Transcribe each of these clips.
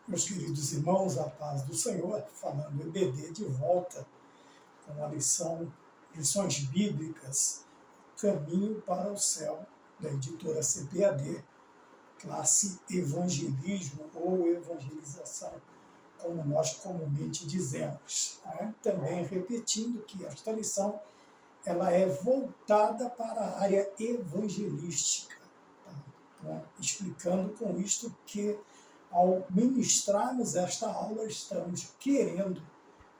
Meus queridos irmãos, a paz do Senhor, falando EBD de volta com a lições bíblicas, Caminho para o Céu, da editora CPAD, classe Evangelismo ou Evangelização, como nós comumente dizemos. Também repetindo que esta lição ela é voltada para a área evangelística, explicando com isto que ao ministrarmos esta aula, estamos querendo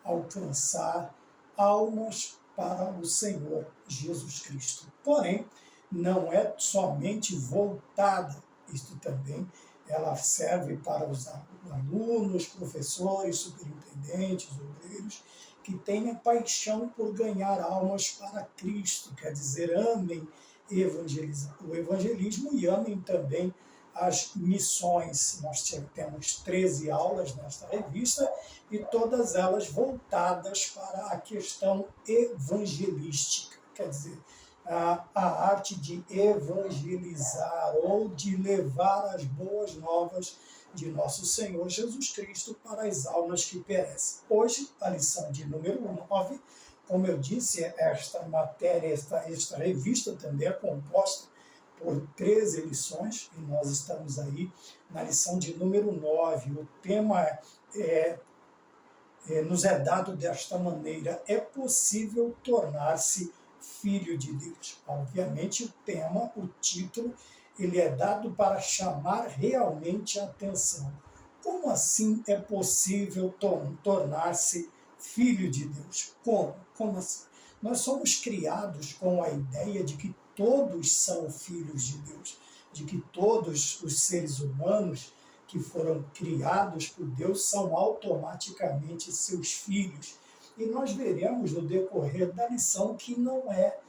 alcançar almas para o Senhor Jesus Cristo. Porém, não é somente voltada, isto também ela serve para os alunos, professores, superintendentes, obreiros, que tenham paixão por ganhar almas para Cristo, quer dizer, amem o evangelismo e amem também as missões. Nós temos 13 aulas nesta revista e todas elas voltadas para a questão evangelística, quer dizer, a arte de evangelizar ou de levar as boas novas de nosso Senhor Jesus Cristo para as almas que perecem. Hoje, a lição de número 9, como eu disse, esta matéria, esta revista também é composta por 13 lições, e nós estamos aí na lição de número 9. O tema nos é dado desta maneira: é possível tornar-se filho de Deus. Obviamente o tema, o título, ele é dado para chamar realmente a atenção. Como assim é possível tornar-se filho de Deus? Como assim? Nós somos criados com a ideia de que todos são filhos de Deus, de que todos os seres humanos que foram criados por Deus são automaticamente seus filhos. E nós veremos no decorrer da lição que não é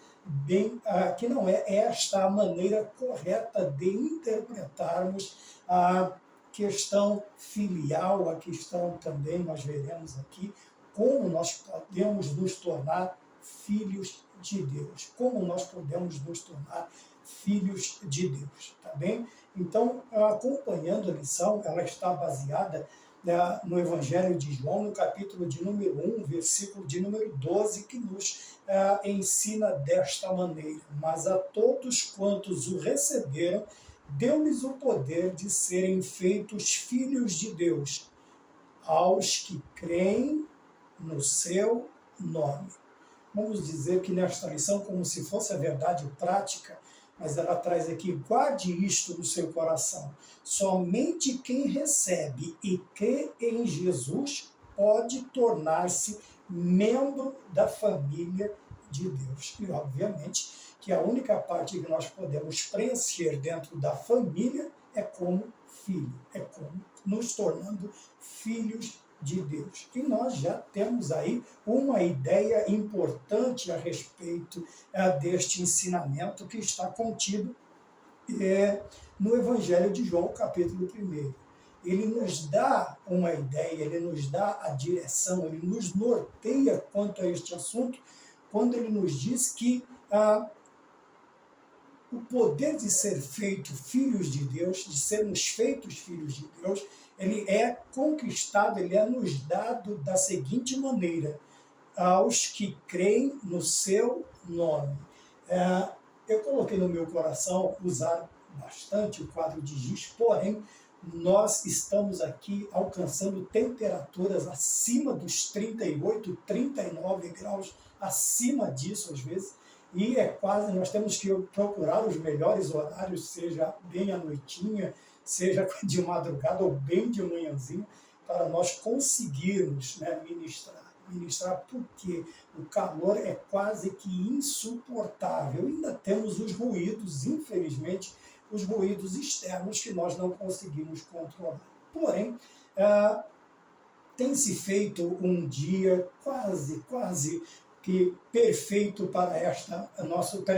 esta a maneira correta de interpretarmos a questão filial, a questão também, nós veremos aqui, como nós podemos nos tornar filhos de Deus, como nós podemos nos tornar filhos de Deus, tá bem? Então, acompanhando a lição, ela está baseada no Evangelho de João, no capítulo de número 1, versículo de número 12, que nos ensina desta maneira: mas a todos quantos o receberam, deu-lhes o poder de serem feitos filhos de Deus, aos que creem no seu nome. Vamos dizer que nesta lição, como se fosse a verdade prática, mas ela traz aqui: guarde isto no seu coração. Somente quem recebe e crê em Jesus pode tornar-se membro da família de Deus. E, obviamente, que a única parte que nós podemos preencher dentro da família é como filho, é como nos tornando filhos de Deus. E nós já temos aí uma ideia importante a respeito deste ensinamento que está contido no Evangelho de João, capítulo 1. Ele nos dá uma ideia, ele nos dá a direção, ele nos norteia quanto a este assunto, quando ele nos diz que o poder de ser feito filhos de Deus, de sermos feitos filhos de Deus, ele é conquistado, ele é nos dado da seguinte maneira: aos que creem no seu nome. Eu coloquei no meu coração usar bastante o quadro de giz, porém, nós estamos aqui alcançando temperaturas acima dos 38, 39 graus, acima disso às vezes, e nós temos que procurar os melhores horários, seja bem à noitinha, seja de madrugada ou bem de manhãzinho, para nós conseguirmos ministrar, porque o calor é quase que insuportável. Ainda temos os ruídos, infelizmente, os ruídos externos que nós não conseguimos controlar. Porém, tem-se feito um dia quase que perfeito para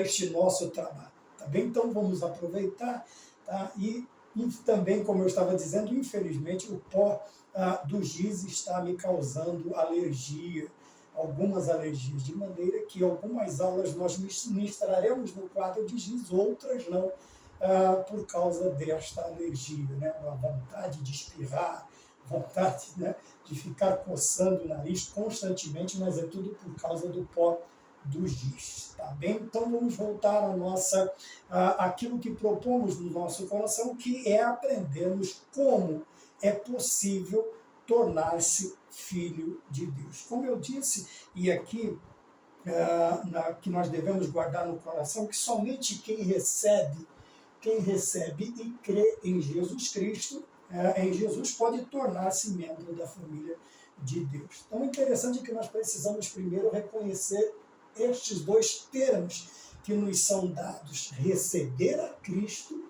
este nosso trabalho. Tá bem? Então vamos aproveitar, tá? E também, como eu estava dizendo, infelizmente o pó do giz está me causando alergia, algumas alergias, de maneira que algumas aulas nós ministraremos no quadro de giz, outras não, por causa desta alergia, a vontade de espirrar, vontade, né, de ficar coçando o nariz constantemente, mas é tudo por causa do pó dos giz, tá bem? Então vamos voltar à nossa, aquilo que propomos no nosso coração, que é aprendermos como é possível tornar-se filho de Deus. Como eu disse, e aqui que nós devemos guardar no coração, que somente quem recebe e crê em Jesus Cristo, em Jesus, pode tornar-se membro da família de Deus. Então é interessante que nós precisamos primeiro reconhecer estes dois termos que nos são dados: receber a Cristo,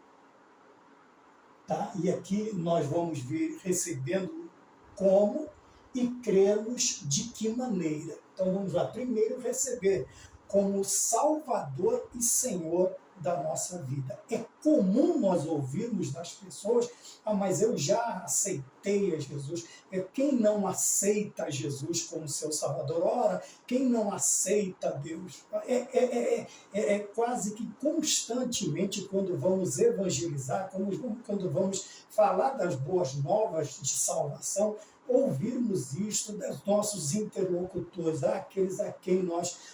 tá? E aqui nós vamos ver recebendo como e cremos de que maneira. Então vamos lá, primeiro receber como Salvador e Senhor da nossa vida. É comum nós ouvirmos das pessoas: mas eu já aceitei a Jesus. Quem não aceita Jesus como seu Salvador? Ora, quem não aceita Deus? É quase que constantemente, quando vamos evangelizar, quando vamos falar das boas novas de salvação, ouvirmos isto dos nossos interlocutores, aqueles a quem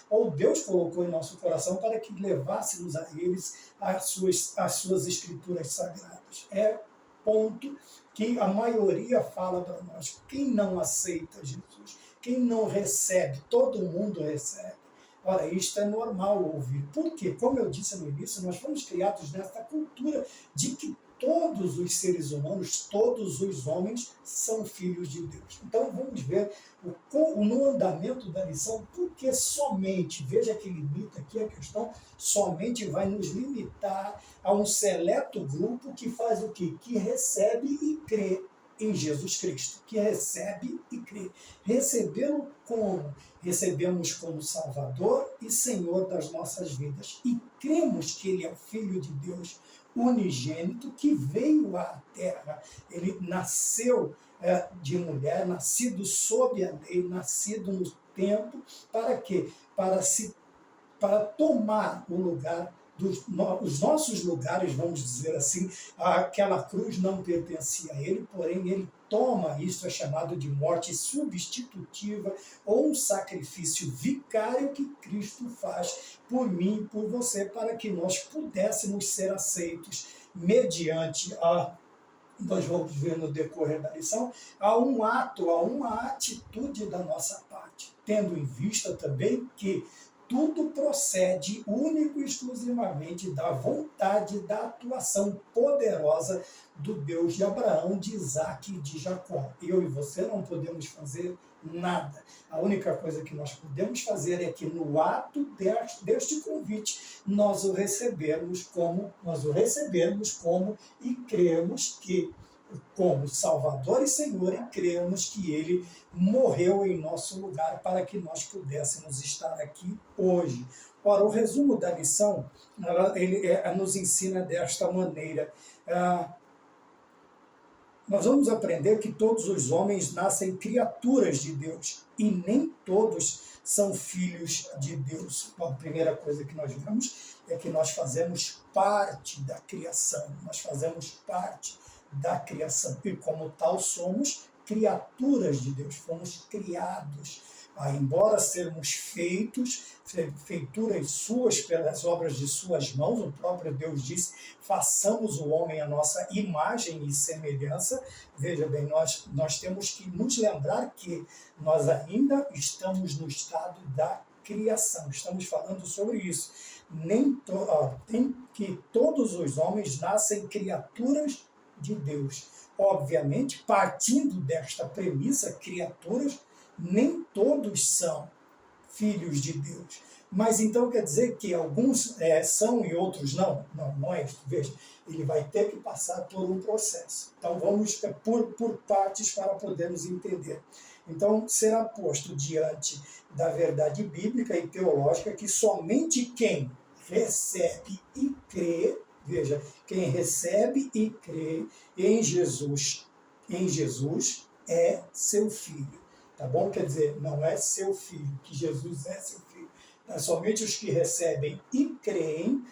ou Deus colocou em nosso coração para que levássemos a eles as suas escrituras sagradas. É ponto que a maioria fala para nós: quem não aceita Jesus, quem não recebe, todo mundo recebe. Ora, isto é normal ouvir. Por quê? Como eu disse no início, nós fomos criados nessa cultura de que todos os seres humanos, todos os homens são filhos de Deus. Então vamos ver no andamento da lição, porque somente, veja que limita aqui a questão, somente vai nos limitar a um seleto grupo que faz o quê? Que recebe e crê em Jesus Cristo, que recebe e crê. Recebê-lo como? Recebemos como Salvador e Senhor das nossas vidas. E cremos que Ele é o Filho de Deus, unigênito, que veio à Terra. Ele nasceu de mulher, nascido sob a lei, nascido no tempo, para quê? Para tomar o lugar os nossos lugares, vamos dizer assim. Aquela cruz não pertencia a ele, porém ele toma, isso é chamado de morte substitutiva, ou um sacrifício vicário que Cristo faz por mim e por você, para que nós pudéssemos ser aceitos mediante nós vamos ver no decorrer da lição, a um ato, a uma atitude da nossa parte, tendo em vista também que tudo procede único e exclusivamente da vontade, da atuação poderosa do Deus de Abraão, de Isaac e de Jacó. Eu e você não podemos fazer nada. A única coisa que nós podemos fazer é que no ato deste convite nós o recebermos como e cremos que como Salvador e Senhor, e cremos que Ele morreu em nosso lugar para que nós pudéssemos estar aqui hoje. Ora, o resumo da lição, ele nos ensina desta maneira. Nós vamos aprender que todos os homens nascem criaturas de Deus e nem todos são filhos de Deus. A primeira coisa que nós vemos é que nós fazemos parte da criação, nós fazemos parte da criação e, como tal, somos criaturas de Deus, fomos criados. Embora sermos feituras suas pelas obras de suas mãos, o próprio Deus disse: façamos o homem à nossa imagem e semelhança. Veja bem, nós temos que nos lembrar que nós ainda estamos no estado da criação, estamos falando sobre isso. Tem que todos os homens nascem criaturas de Deus. Obviamente, partindo desta premissa, criaturas, nem todos são filhos de Deus. Mas então quer dizer que alguns são e outros não? Não é isso. Veja, ele vai ter que passar por um processo. Então vamos por partes para podermos entender. Então será posto diante da verdade bíblica e teológica que somente quem recebe e crê, veja, quem recebe e crê em Jesus é seu filho. Tá bom? Quer dizer, não é seu filho, que Jesus é seu filho. Somente os que recebem e creem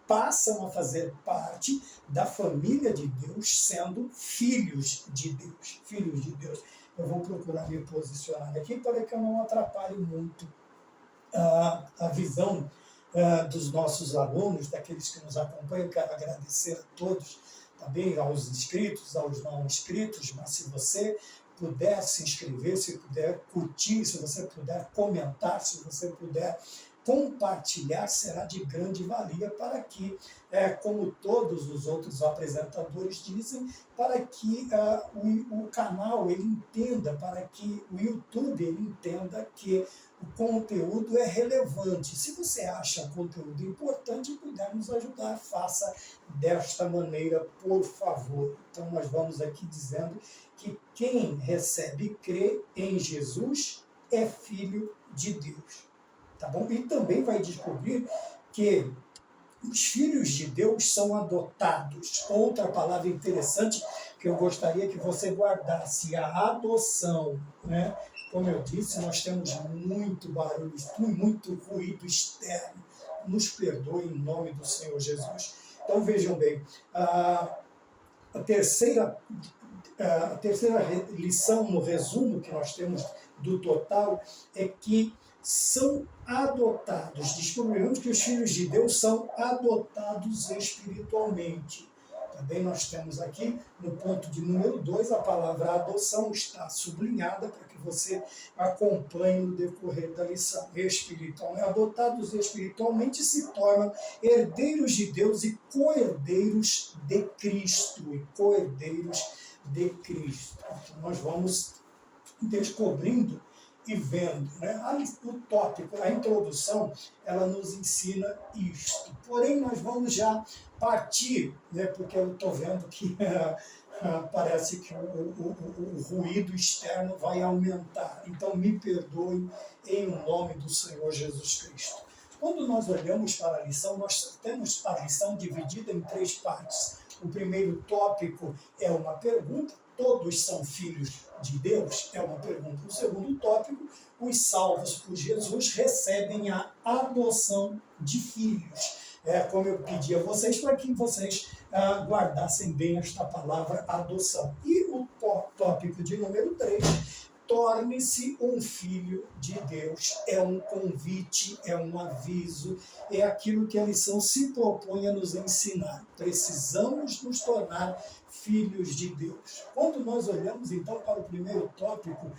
passam a fazer parte da família de Deus, sendo filhos de Deus. Filhos de Deus. Eu vou procurar me posicionar aqui para que eu não atrapalhe muito a visão dos nossos alunos, daqueles que nos acompanham. Quero agradecer a todos, também aos inscritos, aos não inscritos, mas se você puder se inscrever, se puder curtir, se você puder comentar, se você puder compartilhar, será de grande valia para que, como todos os outros apresentadores dizem, para que o canal ele entenda, para que o YouTube ele entenda que o conteúdo é relevante. Se você acha o conteúdo importante e puder nos ajudar, faça desta maneira, por favor. Então nós vamos aqui dizendo que quem recebe e crê em Jesus é filho de Deus. Tá bom? E também vai descobrir que os filhos de Deus são adotados. Outra palavra interessante que eu gostaria que você guardasse, a adoção, né? Como eu disse, nós temos muito barulho, muito ruído externo. Nos perdoe em nome do Senhor Jesus. Então vejam bem, a terceira lição no resumo que nós temos do total é que são adotados. Descobrimos que os filhos de Deus são adotados espiritualmente. Também nós temos aqui, no ponto de número 2, a palavra adoção está sublinhada para que você acompanhe no decorrer da lição. Espiritual, adotados espiritualmente se tornam herdeiros de Deus e co-herdeiros de Cristo. Então nós vamos descobrindo e vendo, né? O tópico, a introdução, ela nos ensina isto. Porém, nós vamos já partir, né? Porque eu estou vendo que parece que o ruído externo vai aumentar. Então, me perdoem em nome do Senhor Jesus Cristo. Quando nós olhamos para a lição, nós temos a lição dividida em 3 partes. O primeiro tópico é uma pergunta: todos são filhos de Deus? É uma pergunta. O segundo tópico: os salvos por Jesus recebem a adoção de filhos. Como eu pedi a vocês, para que vocês guardassem bem esta palavra adoção. E o tópico de número 3, torne-se um filho de Deus. É um convite, é um aviso, é aquilo que a lição se propõe a nos ensinar. Precisamos nos tornar filhos de Deus. Quando nós olhamos então para o primeiro tópico,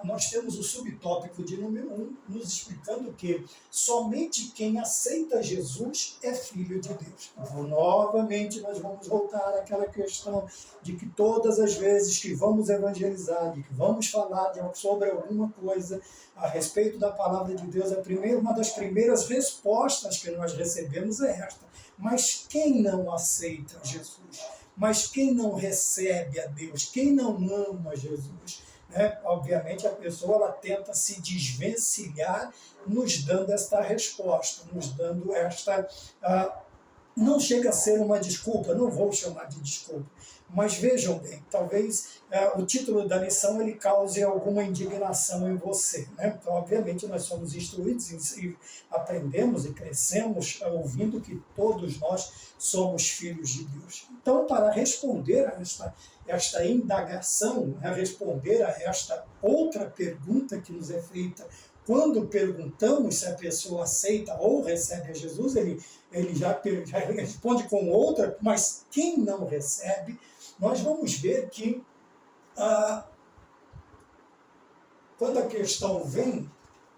nós temos o subtópico de número 1, nos explicando que somente quem aceita Jesus é filho de Deus. Novamente nós vamos voltar àquela questão de que todas as vezes que vamos evangelizar, de que vamos falar sobre alguma coisa a respeito da palavra de Deus, uma das primeiras respostas que nós recebemos é esta: mas quem não aceita Jesus? Mas quem não recebe a Deus? Quem não ama Jesus? Obviamente a pessoa ela tenta se desvencilhar nos dando esta resposta, nos dando esta... não chega a ser uma desculpa, não vou chamar de desculpa, mas vejam bem, talvez o título da lição ele cause alguma indignação em você, né? Então, obviamente, nós somos instruídos e aprendemos e crescemos ouvindo que todos nós somos filhos de Deus. Então, para responder a esta indagação, a responder a esta outra pergunta que nos é feita, quando perguntamos se a pessoa aceita ou recebe a Jesus, ele já responde com outra, mas quem não recebe, nós vamos ver que quando a questão vem,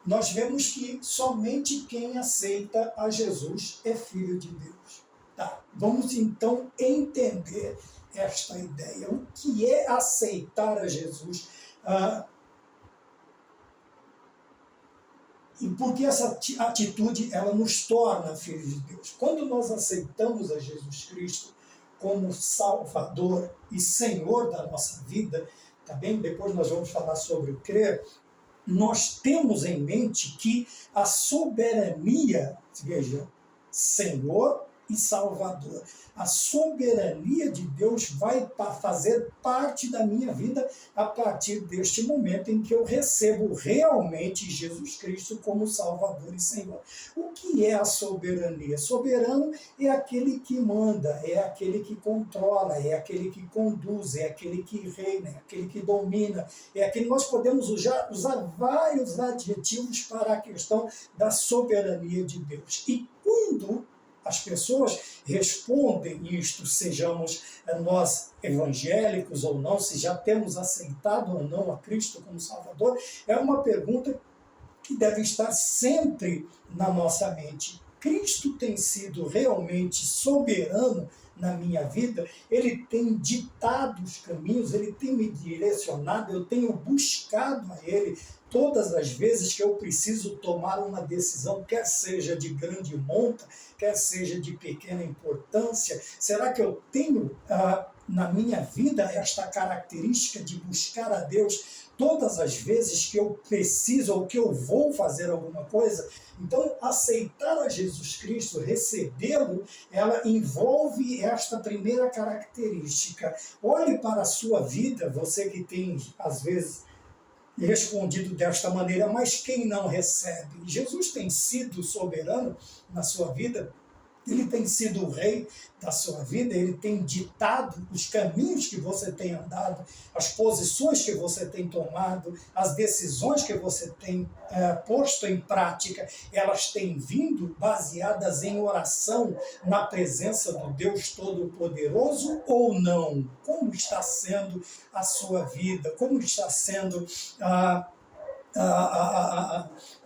nós vemos que somente quem aceita a Jesus é filho de Deus. Tá? Vamos então entender esta ideia. O que é aceitar a Jesus? E porque essa atitude ela nos torna filhos de Deus. Quando nós aceitamos a Jesus Cristo como Salvador e Senhor da nossa vida, tá bem? Depois nós vamos falar sobre o crer. Nós temos em mente que a soberania, veja, Senhor e Salvador. A soberania de Deus vai fazer parte da minha vida a partir deste momento em que eu recebo realmente Jesus Cristo como Salvador e Senhor. O que é a soberania? Soberano é aquele que manda, é aquele que controla, é aquele que conduz, é aquele que reina, é aquele que domina, é aquele que nós podemos usar vários adjetivos para a questão da soberania de Deus. E quando as pessoas respondem isto, sejamos nós evangélicos ou não, se já temos aceitado ou não a Cristo como Salvador, é uma pergunta que deve estar sempre na nossa mente. Cristo tem sido realmente soberano na minha vida, ele tem ditado os caminhos, ele tem me direcionado, eu tenho buscado a ele todas as vezes que eu preciso tomar uma decisão, quer seja de grande monta, quer seja de pequena importância. Será que eu tenho na minha vida esta característica de buscar a Deus todas as vezes que eu preciso ou que eu vou fazer alguma coisa? Então, aceitar a Jesus Cristo, recebê-lo, ela envolve esta primeira característica. Olhe para a sua vida, você que tem, às vezes, respondido desta maneira, mas quem não recebe? Jesus tem sido soberano na sua vida, ele tem sido o rei da sua vida, ele tem ditado os caminhos que você tem andado, as posições que você tem tomado, as decisões que você tem posto em prática, elas têm vindo baseadas em oração na presença do Deus Todo-Poderoso ou não? Como está sendo a sua vida? Como está sendo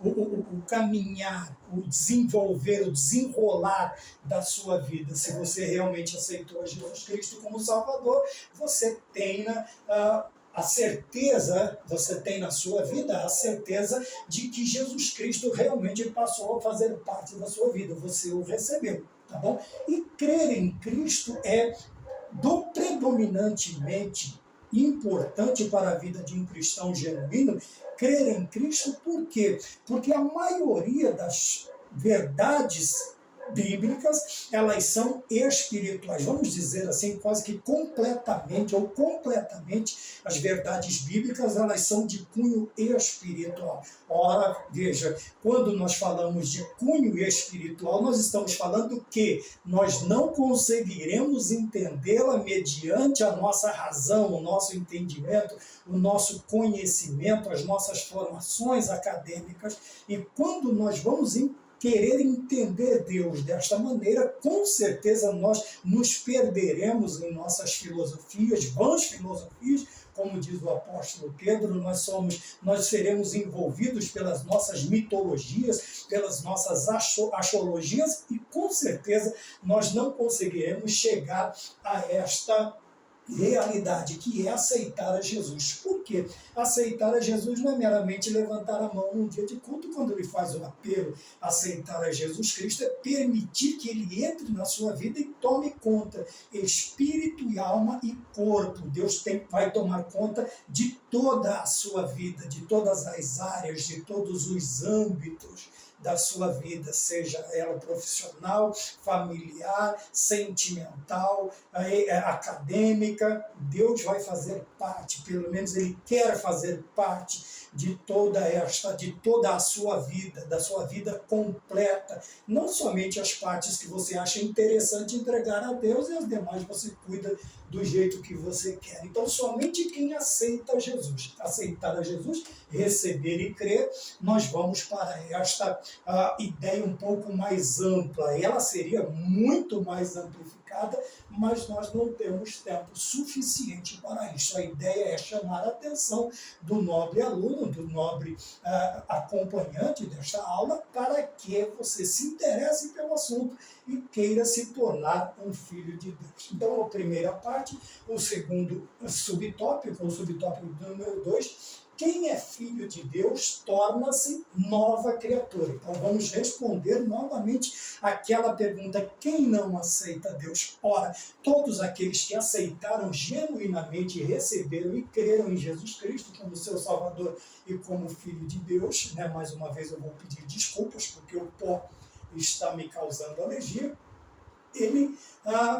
o caminhar, o desenvolver, o desenrolar da sua vida? Se você realmente aceitou a Jesus Cristo como Salvador, você tem a certeza, você tem na sua vida a certeza de que Jesus Cristo realmente passou a fazer parte da sua vida, você o recebeu, tá bom? E crer em Cristo é predominantemente importante para a vida de um cristão genuíno. Crer em Cristo, por quê? Porque a maioria das verdades bíblicas, elas são espirituais, vamos dizer assim, quase que completamente as verdades bíblicas, elas são de cunho espiritual. Ora, veja, quando nós falamos de cunho espiritual, nós estamos falando que nós não conseguiremos entendê-la mediante a nossa razão, o nosso entendimento, o nosso conhecimento, as nossas formações acadêmicas, e quando nós vamos querer entender Deus desta maneira, com certeza nós nos perderemos em nossas filosofias, vãs filosofias, como diz o apóstolo Pedro, nós seremos envolvidos pelas nossas mitologias, pelas nossas astrologias, e com certeza nós não conseguiremos chegar a esta realidade, que é aceitar a Jesus. Por quê? Aceitar a Jesus não é meramente levantar a mão num dia de culto quando ele faz o apelo. Aceitar a Jesus Cristo é permitir que ele entre na sua vida e tome conta, espírito e alma e corpo. Deus vai tomar conta de toda a sua vida, de todas as áreas, de todos os âmbitos da sua vida, seja ela profissional, familiar, sentimental, acadêmica. Deus vai fazer parte, pelo menos ele quer fazer parte de toda a sua vida, da sua vida completa, não somente as partes que você acha interessante entregar a Deus, e as demais você cuida do jeito que você quer. Então, somente quem aceita Jesus, aceitar a Jesus, receber e crer, nós vamos para esta ideia um pouco mais ampla. Ela seria muito mais amplificada, mas nós não temos tempo suficiente para isso. A ideia é chamar a atenção do nobre aluno, do nobre acompanhante desta aula, para que você se interesse pelo assunto e queira se tornar um filho de Deus. Então, a primeira parte, o segundo subtópico, o subtópico número 2, quem é filho de Deus torna-se nova criatura. Então vamos responder novamente aquela pergunta: quem não aceita Deus? Ora, todos aqueles que aceitaram genuinamente, receberam e creram em Jesus Cristo como seu Salvador e como Filho de Deus, né? Mais uma vez eu vou pedir desculpas porque o pó está me causando alergia. ele,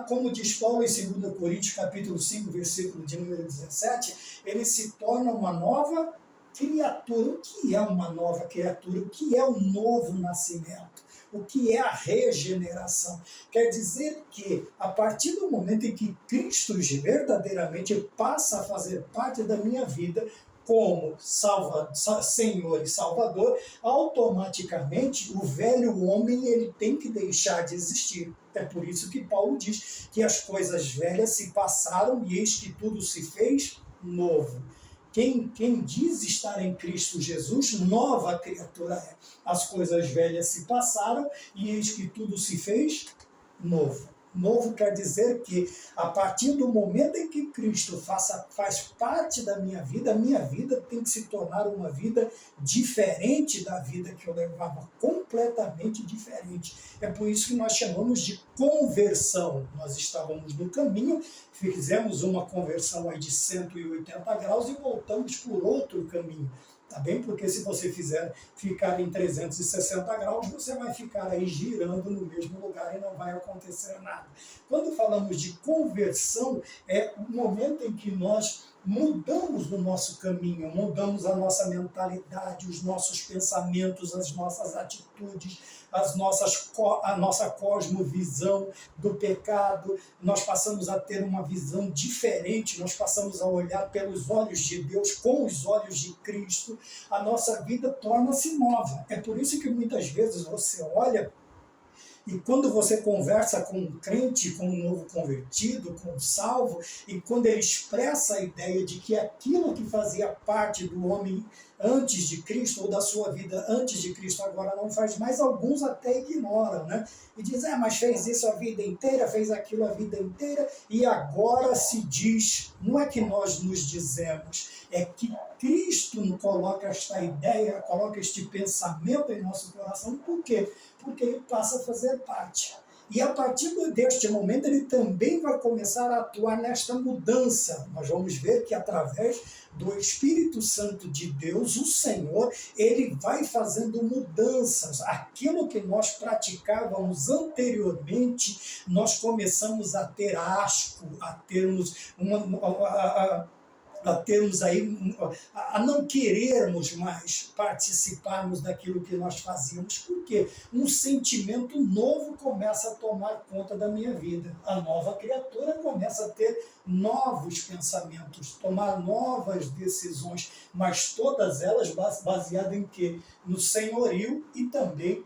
como diz Paulo em 2 Coríntios, capítulo 5, versículo de número 17, ele se torna uma nova criatura. O que é uma nova criatura? O que é o novo nascimento? O que é a regeneração? Quer dizer que, a partir do momento em que Cristo verdadeiramente passa a fazer parte da minha vida, como Senhor e Salvador, automaticamente o velho homem ele tem que deixar de existir. É por isso que Paulo diz que as coisas velhas se passaram e eis que tudo se fez novo. Quem diz estar em Cristo Jesus, nova criatura é. As coisas velhas se passaram e eis que tudo se fez novo. Novo quer dizer que, a partir do momento em que Cristo faz parte da minha vida, a minha vida tem que se tornar uma vida diferente da vida que eu levava, completamente diferente. É por isso que nós chamamos de conversão. Nós estávamos no caminho, fizemos uma conversão aí de 180 graus e voltamos por outro caminho. Tá bem? Porque se você ficar em 360 graus, você vai ficar aí girando no mesmo lugar e não vai acontecer nada. Quando falamos de conversão, é o momento em que nós mudamos o nosso caminho, mudamos a nossa mentalidade, os nossos pensamentos, as nossas atitudes, a nossa cosmovisão do pecado. Nós passamos a ter uma visão diferente, nós passamos a olhar pelos olhos de Deus, com os olhos de Cristo. A nossa vida torna-se nova. É por isso que muitas vezes você olha e quando você conversa com um crente, com um novo convertido, com um salvo, e quando ele expressa a ideia de que aquilo que fazia parte do homem antes de Cristo, ou da sua vida antes de Cristo, agora não faz mais, alguns até ignoram, né? E dizem, mas fez isso a vida inteira, fez aquilo a vida inteira, e agora se diz, não é que nós nos dizemos, é que Cristo coloca esta ideia, coloca este pensamento em nosso coração. Por quê? Porque ele passa a fazer parte. E a partir deste momento ele também vai começar a atuar nesta mudança. Nós vamos ver que através do Espírito Santo de Deus, o Senhor, ele vai fazendo mudanças. Aquilo que nós praticávamos anteriormente, nós começamos a ter asco, a termos a não querermos mais participarmos daquilo que nós fazíamos. Por quê? Um sentimento novo começa a tomar conta da minha vida. A nova criatura começa a ter novos pensamentos, tomar novas decisões, mas todas elas baseadas em quê? No senhorio e também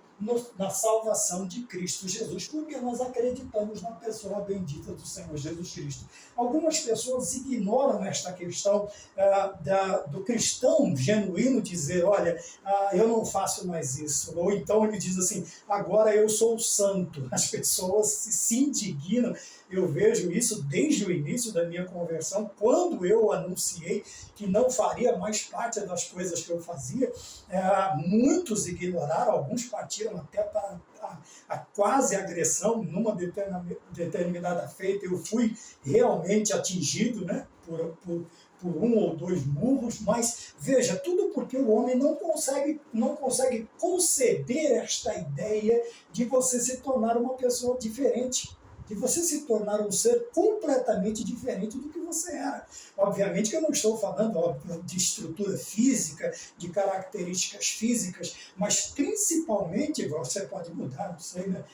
na salvação de Cristo Jesus, porque nós acreditamos na pessoa bendita do Senhor Jesus Cristo. Algumas pessoas ignoram esta questão do cristão genuíno dizer, olha, eu não faço mais isso, ou então ele diz assim, agora eu sou santo. As pessoas se indignam. Eu vejo isso desde o início da minha conversão, quando eu anunciei que não faria mais parte das coisas que eu fazia. Muitos ignoraram, alguns partiram até para a quase agressão. Numa determinada feita, eu fui realmente atingido, né, por um ou dois murros, mas veja, tudo porque o homem não consegue conceber esta ideia de você se tornar uma pessoa diferente, de você se tornar um ser completamente diferente do que você era. Obviamente que eu não estou falando de estrutura física, de características físicas, mas principalmente, você pode mudar, não sei, né?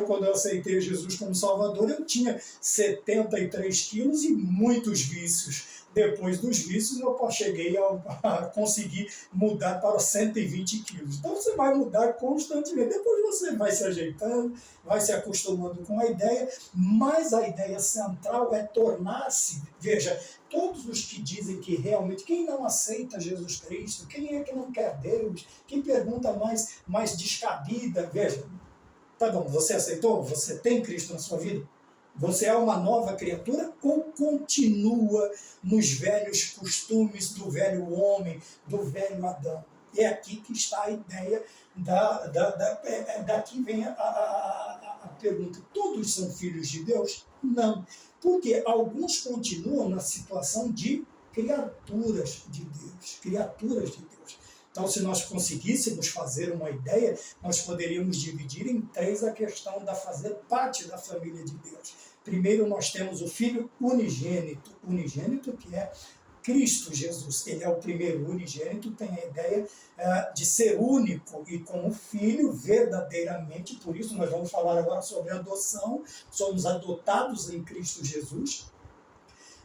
Quando eu aceitei Jesus como Salvador, eu tinha 73 quilos e muitos vícios. Depois dos vícios, eu cheguei a conseguir mudar para 120 quilos. Então, você vai mudar constantemente. Depois você vai se ajeitando, vai se acostumando com a ideia, mas a ideia central é tornar-se, veja, todos os que dizem que realmente, quem não aceita Jesus Cristo, quem é que não quer Deus, quem pergunta mais descabida, veja, tá bom, você aceitou? Você tem Cristo na sua vida? Você é uma nova criatura ou continua nos velhos costumes do velho homem, do velho Adão? É aqui que está a ideia, daqui vem a pergunta. Todos são filhos de Deus? Não. Porque alguns continuam na situação de criaturas de Deus. Criaturas de Deus. Então, se nós conseguíssemos fazer uma ideia, nós poderíamos dividir em três a questão da fazer parte da família de Deus. Primeiro, nós temos o Filho unigênito que é Cristo Jesus. Ele é o primeiro unigênito, tem a ideia de ser único e como filho verdadeiramente, por isso nós vamos falar agora sobre adoção, somos adotados em Cristo Jesus.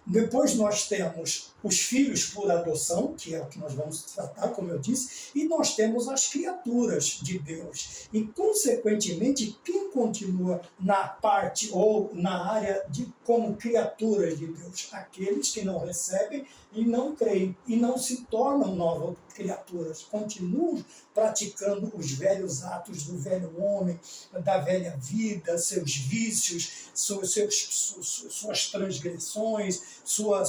Depois nós temos os filhos por adoção, que é o que nós vamos tratar, como eu disse, e nós temos as criaturas de Deus. E, consequentemente, quem continua na parte ou na área de como criaturas de Deus? Aqueles que não recebem e não creem, e não se tornam novas criaturas, continuam praticando os velhos atos do velho homem, da velha vida, seus vícios, suas transgressões, sua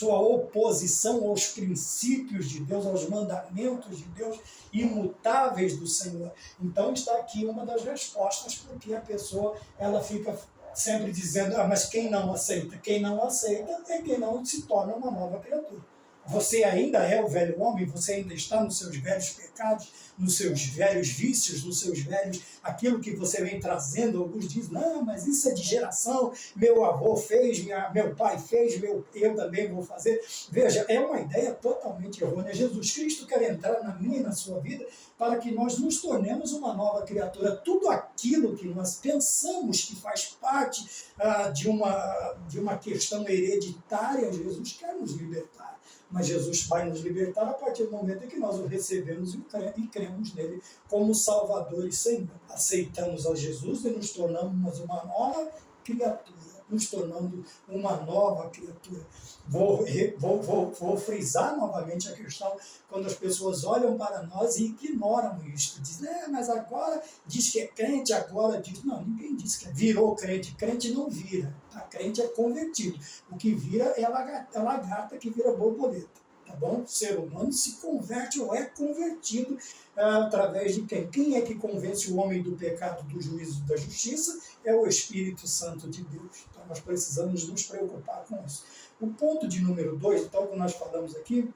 oposição aos princípios de Deus, aos mandamentos de Deus imutáveis do Senhor. Então está aqui uma das respostas, porque a pessoa ela fica sempre dizendo, mas quem não aceita? Quem não aceita é quem não se torna uma nova criatura. Você ainda é o velho homem, você ainda está nos seus velhos pecados, nos seus velhos vícios, nos seus velhos, aquilo que você vem trazendo. Alguns dizem, não, mas isso é de geração, meu avô fez, meu pai fez, eu também vou fazer. Veja, é uma ideia totalmente errônea. Jesus Cristo quer entrar na minha e na sua vida para que nós nos tornemos uma nova criatura. Tudo aquilo que nós pensamos que faz parte de uma questão hereditária, Jesus quer nos libertar. Mas Jesus vai nos libertar a partir do momento em que nós o recebemos e cremos nele como Salvador e Senhor. Aceitamos a Jesus e nos tornamos uma nova criatura. Nos tornando uma nova criatura. Vou frisar novamente a questão quando as pessoas olham para nós e ignoram isto. Dizem, mas agora diz que é crente, agora diz... Não, ninguém diz que virou crente. Crente não vira. A crente é convertido. O que vira é a lagarta que vira borboleta. Tá bom? O ser humano se converte ou é convertido através de quem? Quem é que convence o homem do pecado, do juízo e da justiça? É o Espírito Santo de Deus. Então nós precisamos nos preocupar com isso. O ponto de número 2, tal como nós falamos aqui,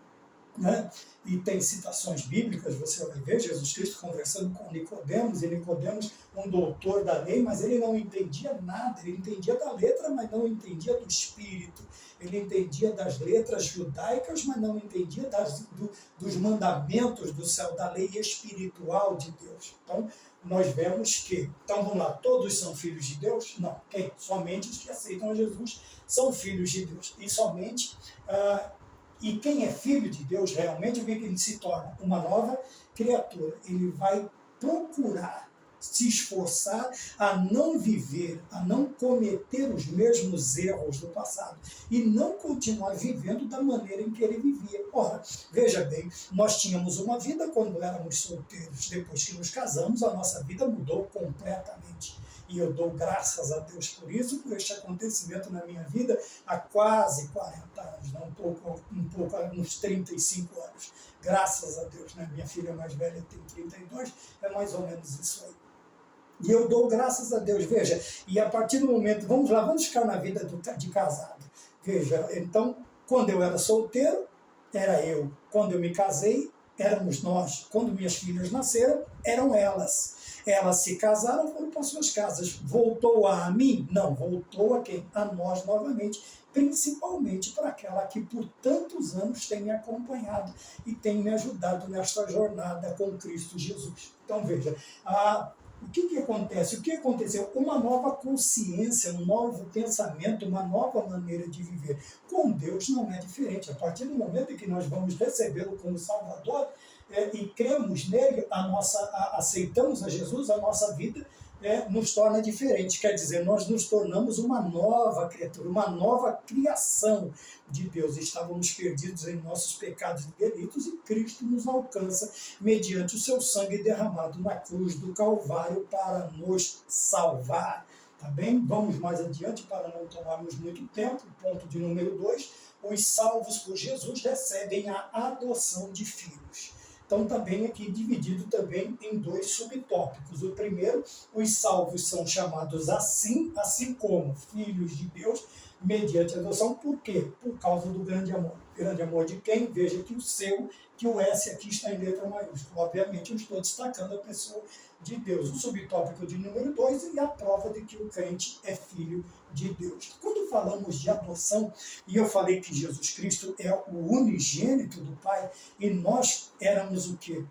né? E tem citações bíblicas, você vai ver Jesus Cristo conversando com Nicodemos, e Nicodemos, um doutor da lei, mas ele não entendia nada, ele entendia da letra, mas não entendia do espírito, ele entendia das letras judaicas, mas não entendia dos mandamentos do céu, da lei espiritual de Deus. Então, nós vemos que, então vamos lá, todos são filhos de Deus? Não, quem? Somente os que aceitam a Jesus são filhos de Deus, e somente... E quem é filho de Deus, realmente, o que ele se torna? Uma nova criatura. Ele vai procurar se esforçar a não viver, a não cometer os mesmos erros do passado e não continuar vivendo da maneira em que ele vivia. Ora, veja bem, nós tínhamos uma vida quando éramos solteiros. Depois que nos casamos, a nossa vida mudou completamente. E eu dou graças a Deus por isso, por este acontecimento na minha vida há quase 40 anos, né? Uns 35 anos. Graças a Deus, né? Minha filha mais velha tem 32, é mais ou menos isso aí. E eu dou graças a Deus, veja, e a partir do momento, vamos ficar na vida de casado. Veja, então, quando eu era solteiro, era eu. Quando eu me casei, éramos nós. Quando minhas filhas nasceram, eram elas. Elas se casaram, foram para suas casas. Voltou a mim? Não, voltou a quem? A nós novamente, principalmente para aquela que por tantos anos tem me acompanhado e tem me ajudado nesta jornada com Cristo Jesus. Então veja, o que acontece? O que aconteceu? Uma nova consciência, um novo pensamento, uma nova maneira de viver. Com Deus não é diferente. A partir do momento em que nós vamos recebê-lo como Salvador, e cremos nele, aceitamos a Jesus, a nossa vida nos torna diferente. Quer dizer, nós nos tornamos uma nova criatura, uma nova criação de Deus. Estávamos perdidos em nossos pecados e delitos e Cristo nos alcança mediante o seu sangue derramado na cruz do Calvário para nos salvar. Tá bem? Vamos mais adiante para não tomarmos muito tempo. Ponto de número 2. Os salvos por Jesus recebem a adoção de filhos. Então está bem aqui dividido também em 2 subtópicos. O primeiro, os salvos são chamados assim como filhos de Deus, mediante a adoção. Por quê? Por causa do grande amor. Grande amor de quem? Veja que o seu, que o S aqui está em letra maiúscula. Obviamente, eu estou destacando a pessoa de Deus. O subtópico de número 2 e a prova de que o crente é filho de Deus. Quando falamos de adoção, e eu falei que Jesus Cristo é o unigênito do Pai, e nós éramos o quê?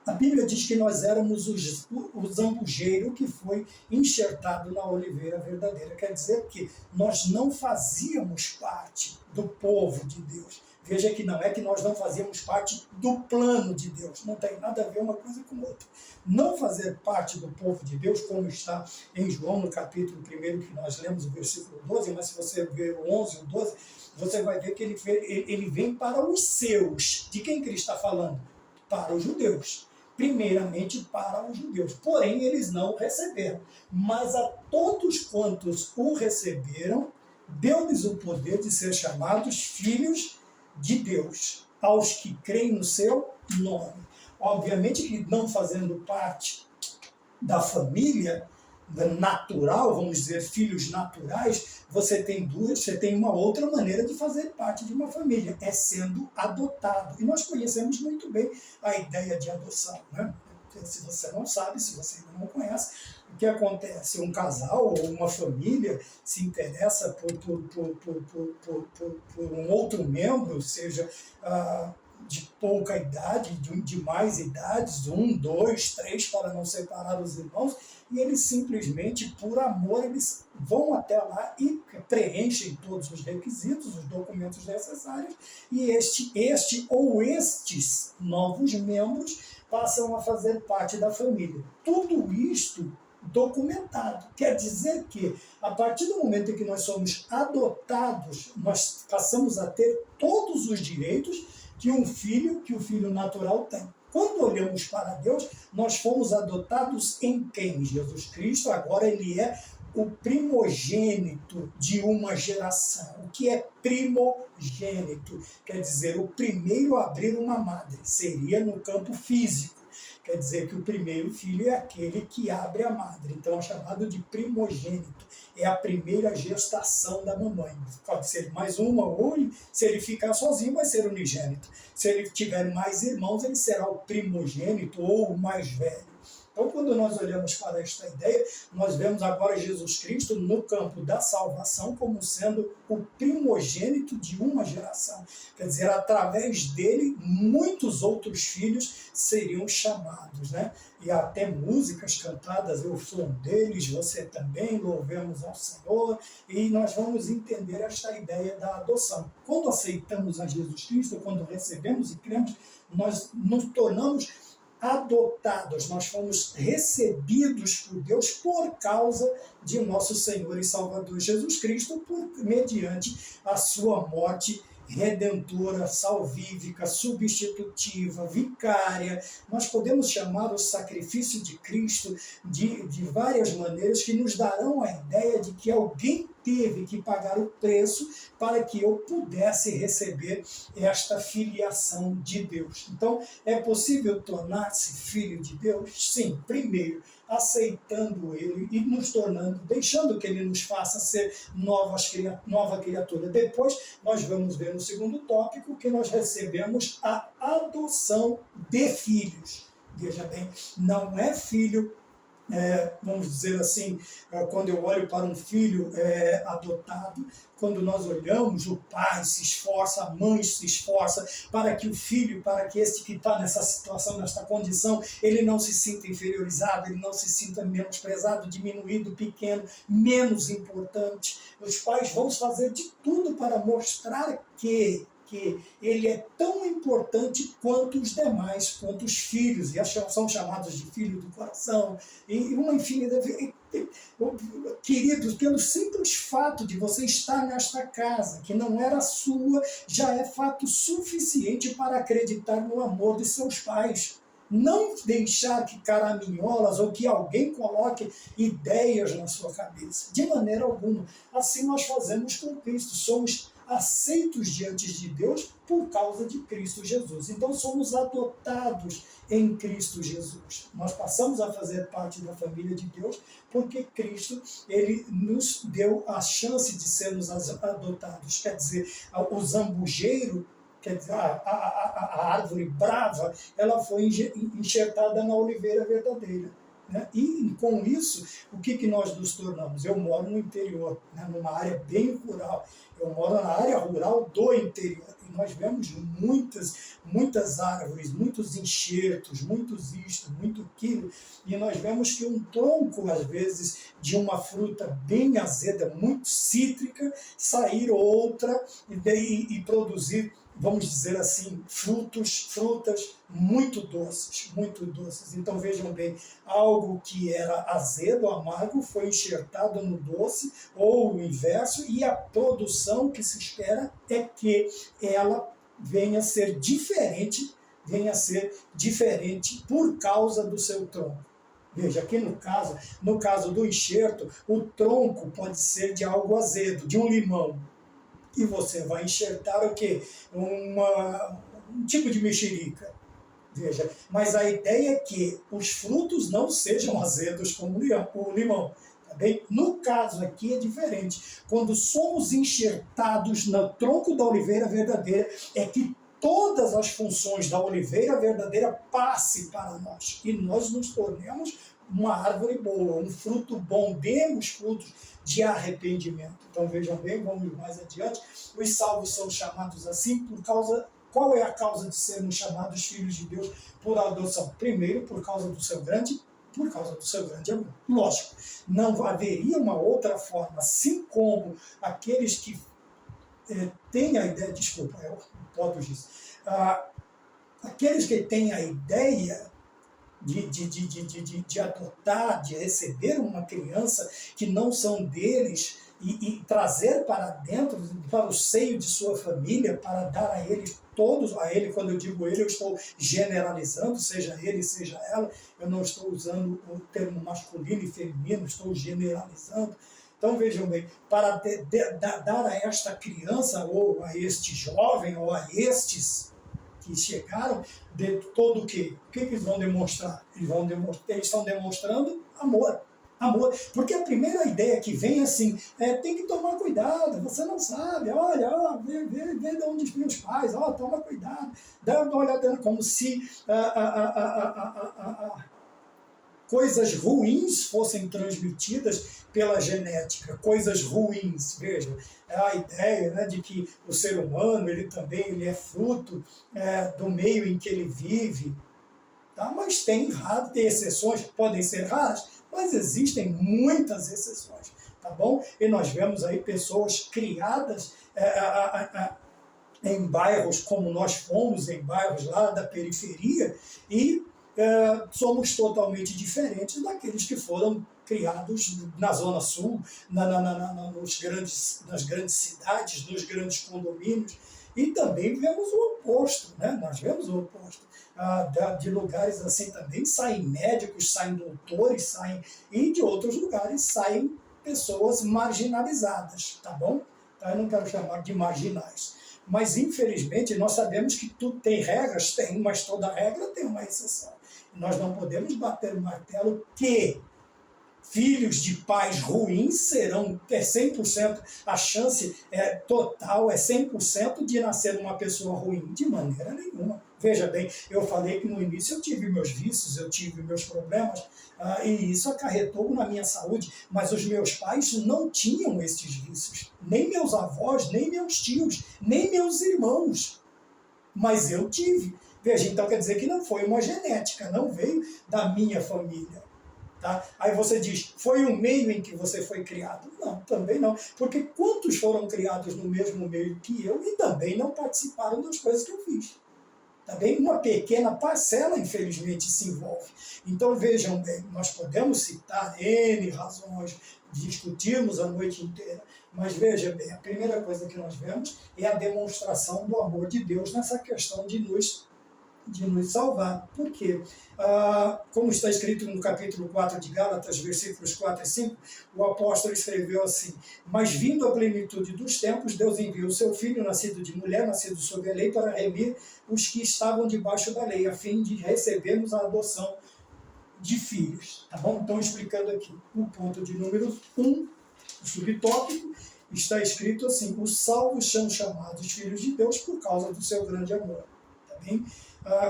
A Bíblia diz que nós éramos o zambujeiro que foi enxertado na oliveira verdadeira. Quer dizer que nós não fazíamos parte do povo de Deus. Veja que não é que nós não fazíamos parte do plano de Deus. Não tem nada a ver uma coisa com outra. Não fazer parte do povo de Deus, como está em João, no capítulo 1, que nós lemos o versículo 12, mas se você ver o 11 e o 12, você vai ver que ele vem para os seus. De quem que ele está falando? Para os judeus. Primeiramente para os judeus, porém eles não o receberam. Mas a todos quantos o receberam, deu-lhes o poder de ser chamados filhos de Deus, aos que creem no seu nome. Obviamente que não fazendo parte da família natural, vamos dizer, filhos naturais, você tem uma outra maneira de fazer parte de uma família, é sendo adotado. E nós conhecemos muito bem a ideia de adoção, né? Se você não sabe, se você ainda não conhece, o que acontece? Um casal ou uma família se interessa por um outro membro, seja de pouca idade, de mais idades, 1, 2, 3, para não separar os irmãos, e eles simplesmente, por amor, eles vão até lá e preenchem todos os requisitos, os documentos necessários, e este ou estes novos membros passam a fazer parte da família. Tudo isto documentado. Quer dizer que, a partir do momento em que nós somos adotados, nós passamos a ter todos os direitos que o filho natural tem. Quando olhamos para Deus, nós fomos adotados em quem? Jesus Cristo, agora ele é o primogênito de uma geração. O que é primogênito? Quer dizer, o primeiro a abrir uma madre. Seria no campo físico. Quer dizer que o primeiro filho é aquele que abre a madre. Então é chamado de primogênito. É a primeira gestação da mamãe. Pode ser mais uma, ou se ele ficar sozinho, vai ser unigênito. Se ele tiver mais irmãos, ele será o primogênito ou o mais velho. Então, quando nós olhamos para esta ideia, nós vemos agora Jesus Cristo no campo da salvação como sendo o primogênito de uma geração. Quer dizer, através dele, muitos outros filhos seriam chamados, né? E até músicas cantadas, eu sou um deles, você também, louvemos ao Senhor, e nós vamos entender esta ideia da adoção. Quando aceitamos a Jesus Cristo, quando recebemos e cremos, nós nos tornamos adotados, nós fomos recebidos por Deus por causa de nosso Senhor e Salvador Jesus Cristo, mediante a sua morte redentora, salvífica, substitutiva, vicária. Nós podemos chamar o sacrifício de Cristo de várias maneiras que nos darão a ideia de que alguém teve que pagar o preço para que eu pudesse receber esta filiação de Deus. Então, é possível tornar-se filho de Deus? Sim, primeiro, aceitando Ele e nos tornando, deixando que Ele nos faça ser nova criatura. Depois, nós vamos ver no segundo tópico que nós recebemos a adoção de filhos. Veja bem, não é filho, vamos dizer assim, quando eu olho para um filho adotado, quando nós olhamos, o pai se esforça, a mãe se esforça para que o filho, para que este que está nessa situação, nesta condição, ele não se sinta inferiorizado, ele não se sinta menosprezado, diminuído, pequeno, menos importante. Os pais vão fazer de tudo para mostrar que ele é tão importante quanto os demais, quanto os filhos, e são chamados de filho do coração, e uma infinidade. Queridos, pelo simples fato de você estar nesta casa, que não era sua, já é fato suficiente para acreditar no amor de seus pais. Não deixar que caraminholas ou que alguém coloque ideias na sua cabeça, de maneira alguma. Assim nós fazemos com Cristo, somos aceitos diante de Deus por causa de Cristo Jesus. Então somos adotados em Cristo Jesus. Nós passamos a fazer parte da família de Deus porque Cristo, ele nos deu a chance de sermos adotados. Quer dizer, o zambujeiro, quer dizer, a árvore brava, ela foi enxertada na oliveira verdadeira. Né? E com isso, o que nós nos tornamos? Eu moro no interior, né? Numa área bem rural. Eu moro na área rural do interior. E nós vemos muitas árvores, muitos enxertos, muitos isto, muito aquilo. E nós vemos que um tronco, às vezes, de uma fruta bem azeda, muito cítrica, sair outra e produzir, vamos dizer assim, frutas muito doces, muito doces. Então vejam bem, algo que era azedo, amargo, foi enxertado no doce, ou o inverso, e a produção que se espera é que ela venha a ser diferente por causa do seu tronco. Veja, aqui no caso do enxerto, o tronco pode ser de algo azedo, de um limão. E você vai enxertar o quê? Um tipo de mexerica. Veja, mas a ideia é que os frutos não sejam azedos como o limão. Tá bem? No caso aqui é diferente. Quando somos enxertados no tronco da oliveira verdadeira, é que todas as funções da oliveira verdadeira passem para nós. E nós nos tornemos uma árvore boa, um fruto bom, demos frutos de arrependimento. Então vejam bem, vamos mais adiante. Os salvos são chamados assim por causa... Qual é a causa de sermos chamados filhos de Deus por adoção? Primeiro, por causa do seu grande amor. Lógico, não haveria uma outra forma, assim como aqueles que têm a ideia... Desculpa, eu posso dizer. Aqueles que têm a ideia de adotar, de receber uma criança que não são deles e trazer para dentro, para o seio de sua família, para dar a eles todos, a ele, quando eu digo ele, eu estou generalizando, seja ele, seja ela, eu não estou usando o termo masculino e feminino, estou generalizando. Então vejam bem, para dar a esta criança, ou a este jovem, ou a estes que chegaram, de todo o quê? O que eles vão demonstrar? Eles estão demonstrando amor. Amor. Porque a primeira ideia que vem assim, tem que tomar cuidado, você não sabe, olha, vê de onde os meus pais, toma cuidado, dá uma olhada, como se coisas ruins fossem transmitidas pela genética, coisas ruins. Veja, a ideia, né, de que o ser humano ele é fruto do meio em que ele vive, tá? Mas tem exceções, podem ser raras, mas existem muitas exceções, tá bom? E nós vemos aí pessoas criadas em bairros como nós fomos, em bairros lá da periferia, e somos totalmente diferentes daqueles que foram criados na Zona Sul, nas grandes cidades, nos grandes condomínios. E também vemos o oposto, né? Nós vemos o oposto. De lugares assim também saem médicos, saem doutores, e de outros lugares saem pessoas marginalizadas, tá bom? Eu não quero chamar de marginais. Mas, infelizmente, nós sabemos que tudo tem regras, mas toda regra tem uma exceção. Nós não podemos bater o martelo que filhos de pais ruins serão 100%, a chance total é 100% de nascer uma pessoa ruim, de maneira nenhuma. Veja bem, eu falei que no início eu tive meus vícios, eu tive meus problemas, e isso acarretou na minha saúde, mas os meus pais não tinham esses vícios, nem meus avós, nem meus tios, nem meus irmãos, mas eu tive. Veja, então quer dizer que não foi uma genética, não veio da minha família. Tá? Aí você diz, foi o meio em que você foi criado? Não, também não. Porque quantos foram criados no mesmo meio que eu e também não participaram das coisas que eu fiz? Também uma pequena parcela, infelizmente, se envolve. Então vejam bem, nós podemos citar N razões, discutirmos a noite inteira, mas veja bem, a primeira coisa que nós vemos é a demonstração do amor de Deus nessa questão de nos de nos salvar. Por quê? Como está escrito no capítulo 4 de Gálatas, versículos 4 e 5, o apóstolo escreveu assim: mas vindo a plenitude dos tempos, Deus enviou o seu Filho, nascido de mulher, nascido sob a lei, para remir os que estavam debaixo da lei, a fim de recebermos a adoção de filhos. Tá bom? Então, explicando aqui o ponto de número 1, o subtópico, está escrito assim: os salvos são chamados filhos de Deus por causa do seu grande amor. Tá bem?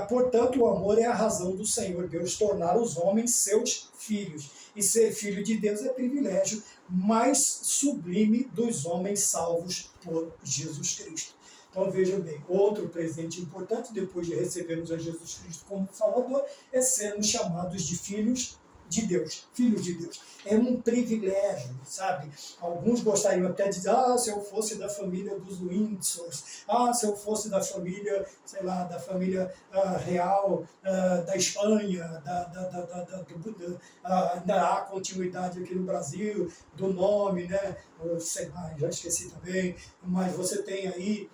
Portanto, o amor é a razão do Senhor Deus tornar os homens seus filhos. E ser filho de Deus é privilégio mais sublime dos homens salvos por Jesus Cristo. Então veja bem, outro presente importante depois de recebermos a Jesus Cristo como Salvador é sermos chamados de filhos de Deus, filhos de Deus. É um privilégio, sabe? Alguns gostariam até de dizer: se eu fosse da família dos Windsors, se eu fosse da família, sei lá, da família real da Espanha, da continuidade aqui no Brasil, do nome, né? Sei lá, já esqueci também, mas você tem aí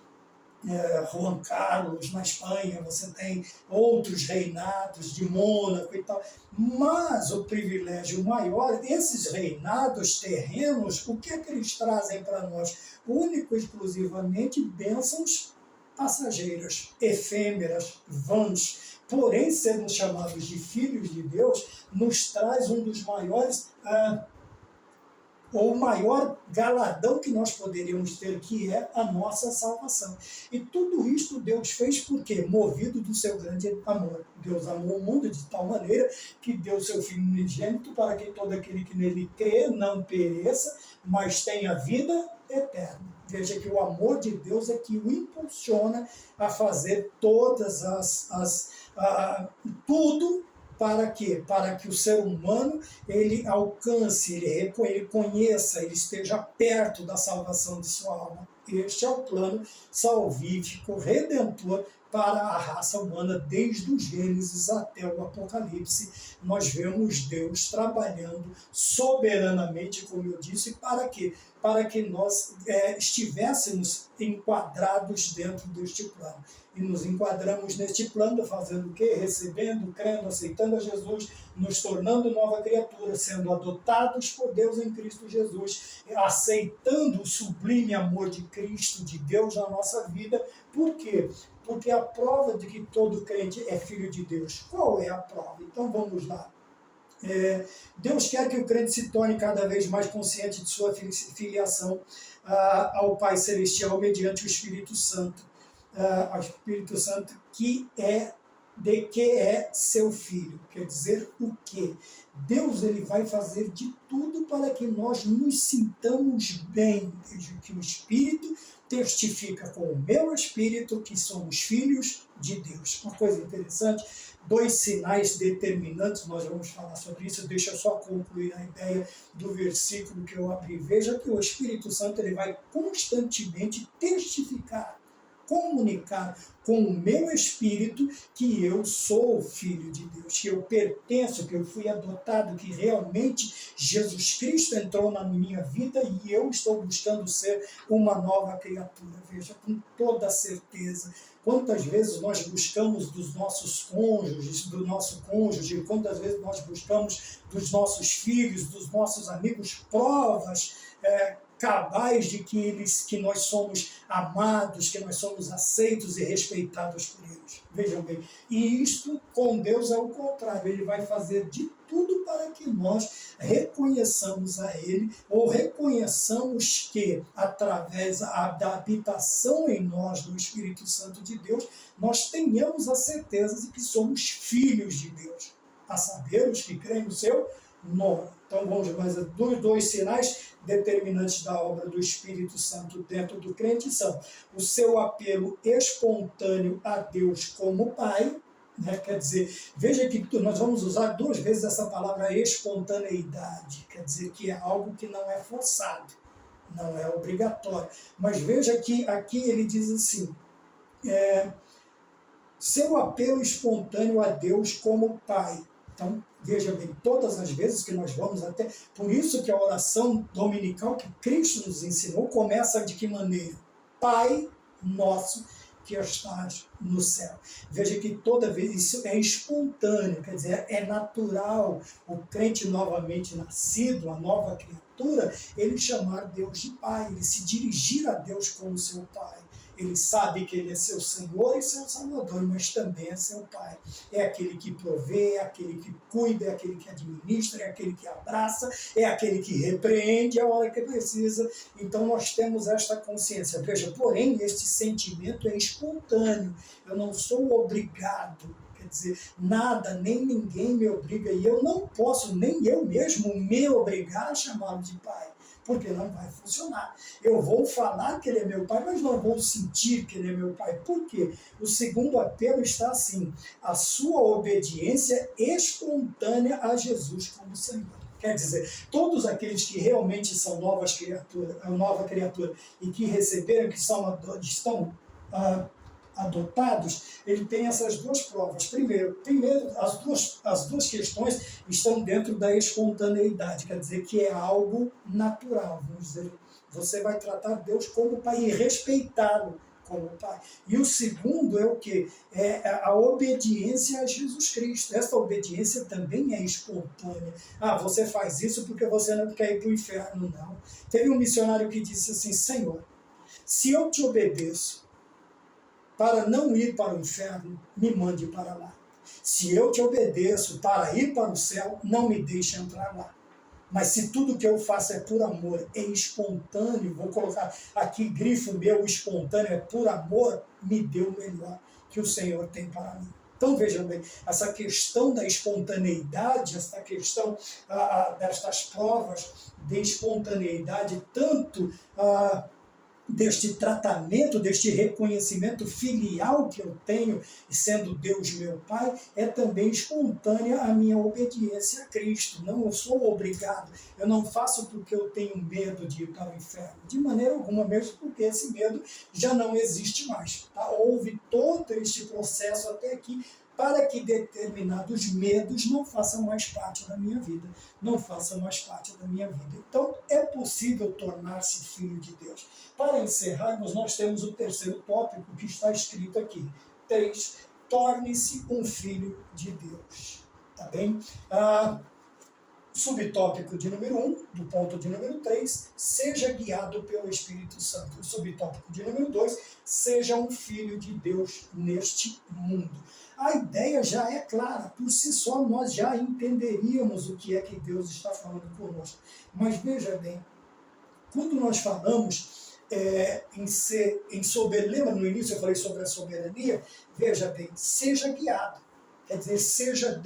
Juan Carlos na Espanha, você tem outros reinados de Mônaco e tal, mas o privilégio maior, esses reinados terrenos, o que é que eles trazem para nós? Único e exclusivamente bênçãos passageiras, efêmeras, vãs. Porém, sermos chamados de filhos de Deus nos traz um dos maiores ou o maior galardão que nós poderíamos ter, que é a nossa salvação. E tudo isto Deus fez por quê? Movido do seu grande amor. Deus amou o mundo de tal maneira que deu seu Filho unigênito para que todo aquele que nele crê não pereça, mas tenha vida eterna. Veja que o amor de Deus é que o impulsiona a fazer todas tudo. Para quê? Para que o ser humano ele alcance, ele conheça, ele esteja perto da salvação de sua alma. Este é o plano salvífico, redentor para a raça humana, desde o Gênesis até o Apocalipse. Nós vemos Deus trabalhando soberanamente, como eu disse, para quê? Para que nós estivéssemos enquadrados dentro deste plano. E nos enquadramos neste plano fazendo o quê? Recebendo, crendo, aceitando a Jesus, nos tornando nova criatura, sendo adotados por Deus em Cristo Jesus, aceitando o sublime amor de Cristo, de Deus na nossa vida. Por quê? Porque a prova de que todo crente é filho de Deus. Qual é a prova? Então vamos lá. Deus quer que o crente se torne cada vez mais consciente de sua filiação ao Pai Celestial mediante o Espírito Santo. Ao Espírito Santo que é seu filho. Quer dizer o quê? Deus ele vai fazer de tudo para que nós nos sintamos bem, desde que o Espírito testifica com o meu Espírito que somos filhos de Deus. Uma coisa interessante, 2 sinais determinantes, nós vamos falar sobre isso, deixa eu só concluir a ideia do versículo que eu abri. Veja que o Espírito Santo ele vai constantemente testificar, comunicar com o meu espírito que eu sou filho de Deus, que eu pertenço, que eu fui adotado, que realmente Jesus Cristo entrou na minha vida e eu estou buscando ser uma nova criatura. Veja, com toda certeza. Quantas vezes nós buscamos dos nossos cônjuges, do nosso cônjuge, quantas vezes nós buscamos dos nossos filhos, dos nossos amigos, provas cabais de que nós somos amados, que nós somos aceitos e respeitados por eles. Vejam bem, e isto com Deus é o contrário, ele vai fazer de tudo para que nós reconheçamos a ele, ou reconheçamos que, através da habitação em nós do Espírito Santo de Deus, nós tenhamos a certeza de que somos filhos de Deus, a saber, os que creem no seu nome. Então vamos mais a dois sinais determinantes da obra do Espírito Santo dentro do crente são o seu apelo espontâneo a Deus como Pai, né? Quer dizer, veja que nós vamos usar 2 vezes essa palavra espontaneidade, quer dizer que é algo que não é forçado, não é obrigatório. Mas veja que aqui ele diz assim, seu apelo espontâneo a Deus como Pai. Então, veja bem, todas as vezes que nós vamos até... Por isso que a oração dominical que Cristo nos ensinou começa de que maneira? Pai nosso que estás no céu. Veja que toda vez isso é espontâneo, quer dizer, é natural o crente novamente nascido, a nova criatura, ele chamar Deus de Pai, ele se dirigir a Deus como seu Pai. Ele sabe que ele é seu Senhor e seu Salvador, mas também é seu Pai. É aquele que provê, é aquele que cuida, é aquele que administra, é aquele que abraça, é aquele que repreende a hora que precisa. Então nós temos esta consciência. Veja, porém, este sentimento é espontâneo. Eu não sou obrigado. Quer dizer, nada, nem ninguém me obriga. E eu não posso, nem eu mesmo, me obrigar a chamá-lo de Pai. Porque não vai funcionar. Eu vou falar que ele é meu pai, mas não vou sentir que ele é meu pai. Por quê? O segundo apelo está assim: a sua obediência espontânea a Jesus como Senhor. Quer dizer, todos aqueles que realmente são nova criatura e que receberam, que estão adotados, ele tem essas duas provas. Primeiro as duas questões estão dentro da espontaneidade, quer dizer que é algo natural. Vamos dizer, você vai tratar Deus como Pai e respeitá-lo como Pai. E o segundo é o quê? É a obediência a Jesus Cristo. Essa obediência também é espontânea. Você faz isso porque você não quer ir para o inferno, não. Teve um missionário que disse assim: Senhor, se eu te obedeço para não ir para o inferno, me mande para lá. Se eu te obedeço para ir para o céu, não me deixe entrar lá. Mas se tudo que eu faço é por amor, é espontâneo, vou colocar aqui, grifo meu, espontâneo, é por amor, me dê o melhor que o Senhor tem para mim. Então vejam bem, essa questão da espontaneidade, essa questão destas provas de espontaneidade, tanto deste tratamento, deste reconhecimento filial que eu tenho, sendo Deus meu Pai, é também espontânea a minha obediência a Cristo. Não, eu sou obrigado, eu não faço porque eu tenho medo de ir para o inferno, de maneira alguma, mesmo porque esse medo já não existe mais. Tá? Houve todo este processo até aqui, para que determinados medos não façam mais parte da minha vida, não façam mais parte da minha vida. Então, é possível tornar-se filho de Deus. Para encerrarmos, nós temos o terceiro tópico que está escrito aqui. 3. Torne-se um filho de Deus. Tá bem? Subtópico de número 1, do ponto de número 3, seja guiado pelo Espírito Santo. O subtópico de número 2, seja um filho de Deus neste mundo. A ideia já é clara, por si só nós já entenderíamos o que é que Deus está falando conosco. Mas veja bem, quando nós falamos lembra no início eu falei sobre a soberania? Veja bem, seja guiado. Quer dizer, seja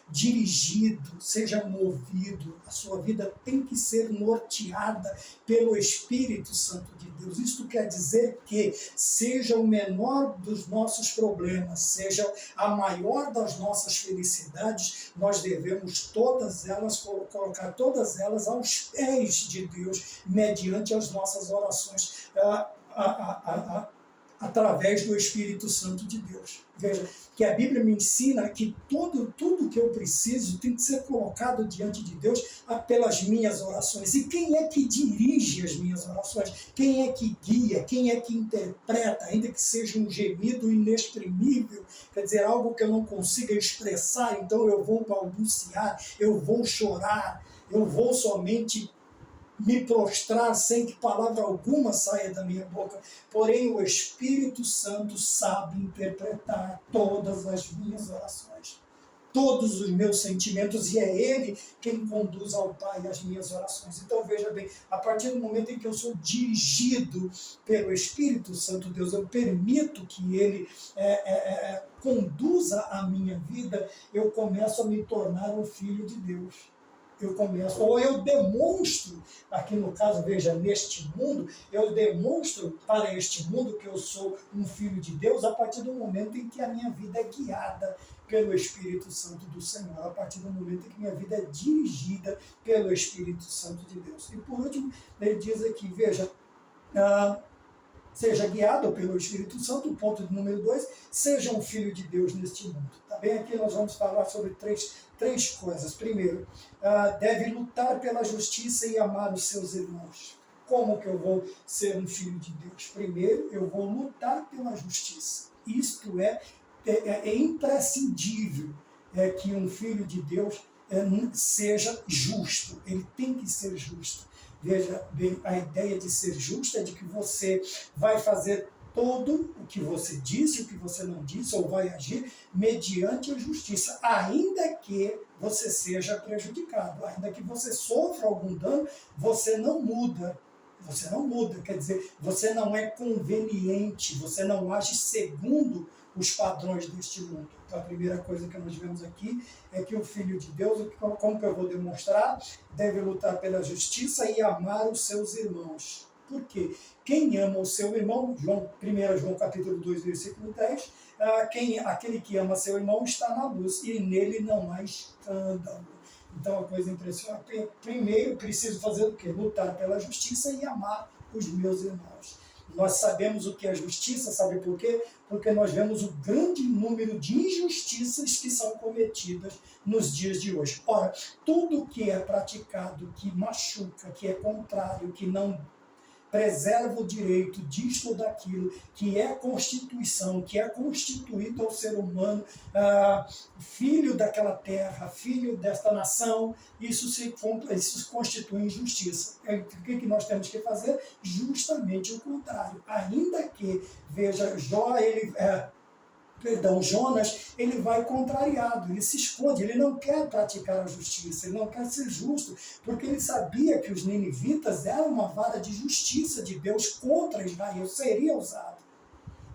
dirigido, seja movido. A sua vida tem que ser norteada pelo Espírito Santo de Deus. Isto quer dizer que seja o menor dos nossos problemas, seja a maior das nossas felicidades, nós devemos colocar todas elas aos pés de Deus, mediante as nossas orações, através do Espírito Santo de Deus. Veja, que a Bíblia me ensina que tudo que eu preciso tem que ser colocado diante de Deus pelas minhas orações. E quem é que dirige as minhas orações? Quem é que guia? Quem é que interpreta? Ainda que seja um gemido inexprimível, quer dizer, algo que eu não consiga expressar, então eu vou balbuciar, eu vou chorar, eu vou somente me prostrar sem que palavra alguma saia da minha boca. Porém, o Espírito Santo sabe interpretar todas as minhas orações, todos os meus sentimentos, e é Ele quem conduz ao Pai as minhas orações. Então, veja bem, a partir do momento em que eu sou dirigido pelo Espírito Santo de Deus, eu permito que Ele conduza a minha vida, eu começo a me tornar um filho de Deus. Eu demonstro, aqui no caso, veja, neste mundo, eu demonstro para este mundo que eu sou um filho de Deus a partir do momento em que a minha vida é guiada pelo Espírito Santo do Senhor, a partir do momento em que minha vida é dirigida pelo Espírito Santo de Deus. E por último, ele diz aqui, veja, seja guiado pelo Espírito Santo, ponto de número 2, seja um filho de Deus neste mundo. Tá bem? Aqui nós vamos falar sobre três coisas. Primeiro, deve lutar pela justiça e amar os seus irmãos. Como que eu vou ser um filho de Deus? Primeiro, eu vou lutar pela justiça. Isto é imprescindível que um filho de Deus seja justo. Ele tem que ser justo. Veja bem, a ideia de ser justo é de que você vai fazer todo o que você disse, o que você não disse, ou vai agir mediante a justiça, ainda que você seja prejudicado, ainda que você sofra algum dano, você não muda. Você não muda, quer dizer, você não é conveniente, você não age segundo os padrões deste mundo. Então, a primeira coisa que nós vemos aqui é que o Filho de Deus, como que eu vou demonstrar, deve lutar pela justiça e amar os seus irmãos. Por quê? Quem ama o seu irmão, 1 João capítulo 2, versículo 10, aquele que ama seu irmão está na luz e nele não há escândalo. Então, a coisa impressionante. Primeiro, preciso fazer o quê? Lutar pela justiça e amar os meus irmãos. Nós sabemos o que é justiça, sabe por quê? Porque nós vemos o grande número de injustiças que são cometidas nos dias de hoje. Ora, tudo que é praticado, que machuca, que é contrário, que não preserva o direito disto ou daquilo, que é a Constituição, que é constituído ao ser humano, filho daquela terra, filho desta nação, isso constitui injustiça. O que nós temos que fazer? Justamente o contrário. Ainda que, veja, Jonas, ele vai contrariado, ele se esconde, ele não quer praticar a justiça, ele não quer ser justo, porque ele sabia que os ninivitas eram uma vara de justiça de Deus contra Israel, seria usado.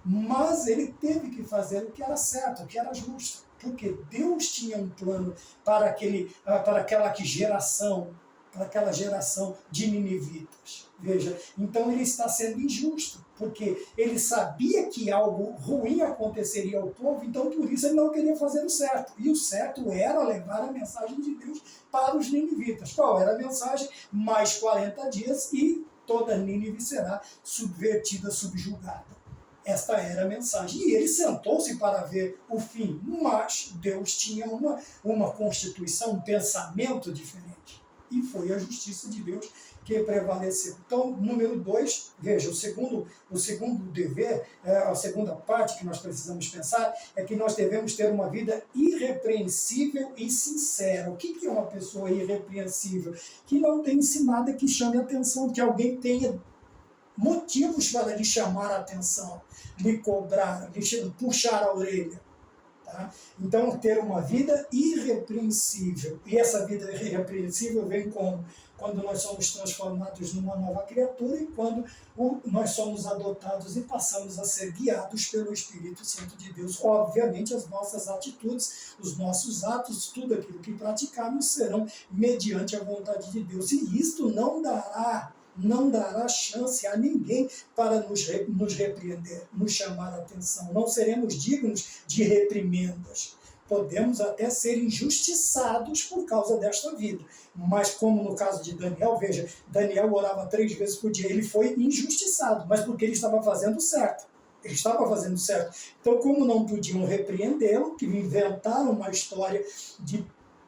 Mas ele teve que fazer o que era certo, o que era justo, porque Deus tinha um plano para aquela geração de ninivitas. Veja, então ele está sendo injusto, porque ele sabia que algo ruim aconteceria ao povo, então por isso ele não queria fazer o certo. E o certo era levar a mensagem de Deus para os ninivitas. Qual era a mensagem? Mais 40 dias e toda Nínive será subvertida, subjugada. Esta era a mensagem. E ele sentou-se para ver o fim, mas Deus tinha uma constituição, um pensamento diferente. E foi a justiça de Deus que prevaleceu. Então, número 2, veja, o segundo dever, a segunda parte que nós precisamos pensar, é que nós devemos ter uma vida irrepreensível e sincera. O que é uma pessoa irrepreensível? Que não tem nada que chame a atenção, que alguém tenha motivos para lhe chamar a atenção, lhe cobrar, lhe puxar a orelha. Tá? Então, ter uma vida irrepreensível. E essa vida irrepreensível vem quando nós somos transformados numa nova criatura e quando nós somos adotados e passamos a ser guiados pelo Espírito Santo de Deus. Obviamente, as nossas atitudes, os nossos atos, tudo aquilo que praticarmos serão mediante a vontade de Deus. E isto não dará chance a ninguém para nos repreender, nos chamar a atenção. Não seremos dignos de reprimendas. Podemos até ser injustiçados por causa desta vida. Mas como no caso de Daniel, veja, Daniel orava 3 vezes por dia. Ele foi injustiçado, mas porque ele estava fazendo certo. Ele estava fazendo certo. Então, como não podiam repreendê-lo, que inventaram uma história de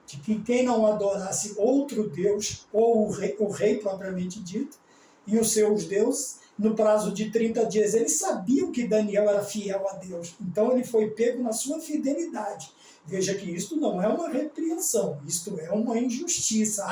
que quem não adorasse outro Deus, ou o rei propriamente dito, e os seus deuses, no prazo de 30 dias, eles sabiam que Daniel era fiel a Deus. Então ele foi pego na sua fidelidade. Veja que isto não é uma repreensão, isto é uma injustiça.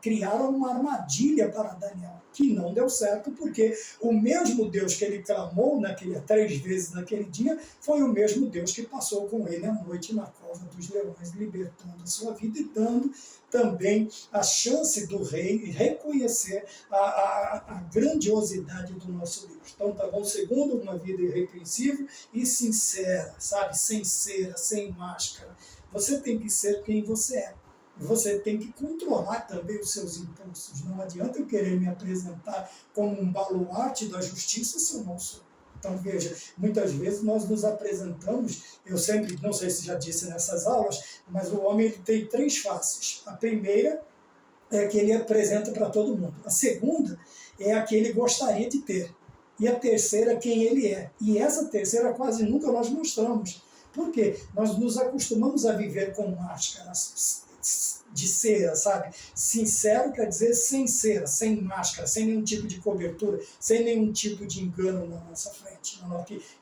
Criaram uma armadilha para Daniel, que não deu certo, porque o mesmo Deus que ele clamou 3 vezes naquele dia, foi o mesmo Deus que passou com ele a noite na cova dos leões, libertando a sua vida e dando também a chance do rei reconhecer a grandiosidade do nosso Deus. Então, tá bom? Segundo, uma vida irrepreensível e sincera, sabe? Sem cera, sem máscara. Você tem que ser quem você é. Você tem que controlar também os seus impulsos. Não adianta eu querer me apresentar como um baluarte da justiça se eu não sou. Então, veja, muitas vezes nós nos apresentamos, eu sempre, não sei se já disse nessas aulas, mas o homem ele tem 3 faces. A primeira é a que ele apresenta para todo mundo. A segunda é a que ele gostaria de ter. E a terceira é quem ele é. E essa terceira quase nunca nós mostramos. Por quê? Nós nos acostumamos a viver com máscaras. de cera, sabe? Sincero quer dizer sem cera, sem máscara, sem nenhum tipo de cobertura, sem nenhum tipo de engano na nossa frente,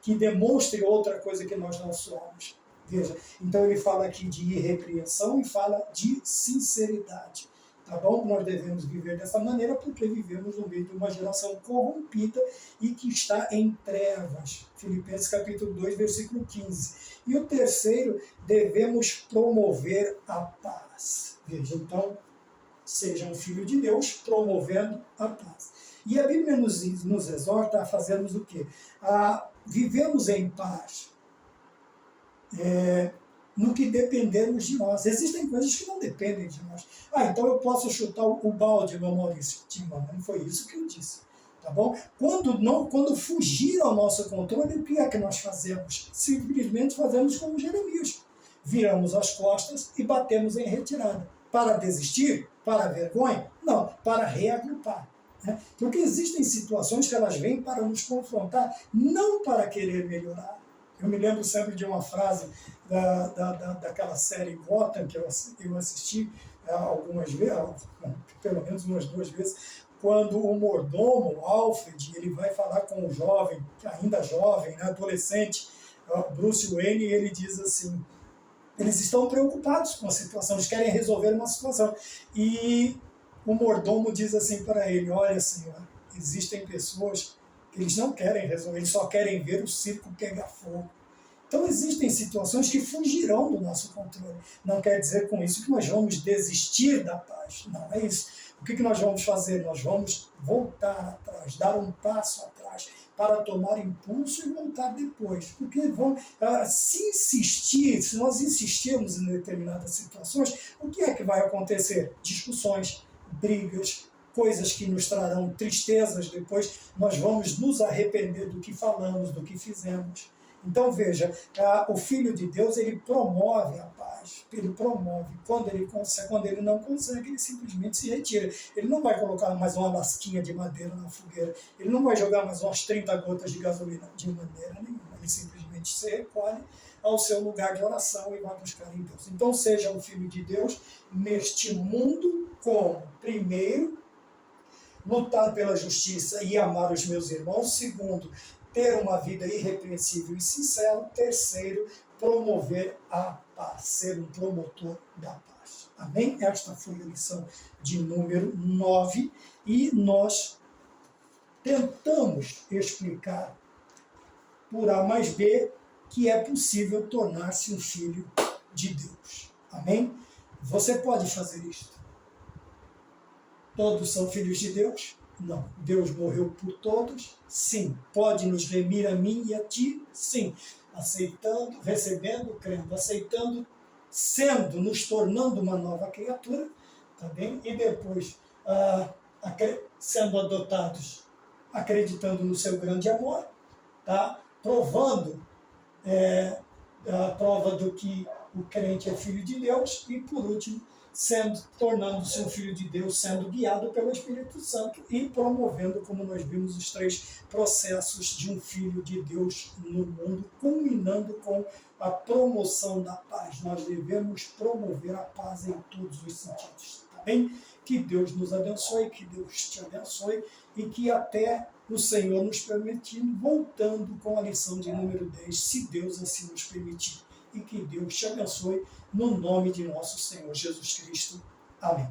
que demonstre outra coisa que nós não somos. Veja, então ele fala aqui de irrepreensão e fala de sinceridade. Tá bom? Nós devemos viver dessa maneira porque vivemos no meio de uma geração corrompida e que está em trevas. Filipenses capítulo 2, versículo 15. E o terceiro, devemos promover a paz. Veja, então, seja um filho de Deus promovendo a paz. E a Bíblia nos exorta a fazermos o quê? A vivemos em paz. No que dependermos de nós. Existem coisas que não dependem de nós. Então eu posso chutar o balde, meu Maurício. Não foi isso que eu disse. Tá bom? Quando fugir ao nosso controle, o que é que nós fazemos? Simplesmente fazemos como Jeremias. Viramos as costas e batemos em retirada. Para desistir? Para vergonha? Não, para reagrupar. Porque existem situações que elas vêm para nos confrontar, não para querer melhorar. Eu me lembro sempre de uma frase daquela série Gotham que eu assisti algumas vezes, pelo menos umas 2 vezes, quando o mordomo, Alfred, ele vai falar com o jovem, ainda jovem, adolescente, Bruce Wayne, e ele diz assim, eles estão preocupados com a situação, eles querem resolver uma situação. E o mordomo diz assim para ele, olha, senhor, existem pessoas que eles não querem resolver, eles só querem ver o circo pegar fogo. Então existem situações que fugirão do nosso controle. Não quer dizer com isso que nós vamos desistir da paz. Não é isso. O que nós vamos fazer? Nós vamos voltar atrás, dar um passo atrás, para tomar impulso e voltar depois. Porque se nós insistirmos em determinadas situações, o que é que vai acontecer? Discussões, brigas, coisas que nos trarão tristezas depois. Nós vamos nos arrepender do que falamos, do que fizemos. Então veja, o Filho de Deus, ele promove a paz, ele promove. Quando ele consegue, quando ele não consegue, ele simplesmente se retira. Ele não vai colocar mais uma lasquinha de madeira na fogueira, ele não vai jogar mais umas 30 gotas de gasolina, de maneira nenhuma. Ele simplesmente se recolhe ao seu lugar de oração e vai buscar em Deus. Então seja um filho de Deus neste mundo como, primeiro, lutar pela justiça e amar os meus irmãos. Segundo, ter uma vida irrepreensível e sincera. Terceiro, promover a paz, ser um promotor da paz. Amém? Esta foi a lição de número 9 e nós tentamos explicar por A mais B que é possível tornar-se um filho de Deus. Amém? Você pode fazer isto. Todos são filhos de Deus? Não. Deus morreu por todos? Sim. Pode nos remir a mim e a ti? Sim. Aceitando, recebendo, crendo, aceitando, sendo, nos tornando uma nova criatura, tá bem? E depois, sendo adotados, acreditando no seu grande amor, tá? Provando a prova do que o crente é filho de Deus e, por último, tornando-se um filho de Deus, sendo guiado pelo Espírito Santo e promovendo, como nós vimos, os 3 processos de um filho de Deus no mundo, culminando com a promoção da paz. Nós devemos promover a paz em todos os sentidos, tá bem? Que Deus nos abençoe, que Deus te abençoe e que até o Senhor nos permitindo, voltando com a lição de número 10, se Deus assim nos permitir. E que Deus te abençoe no nome de nosso Senhor Jesus Cristo. Amém.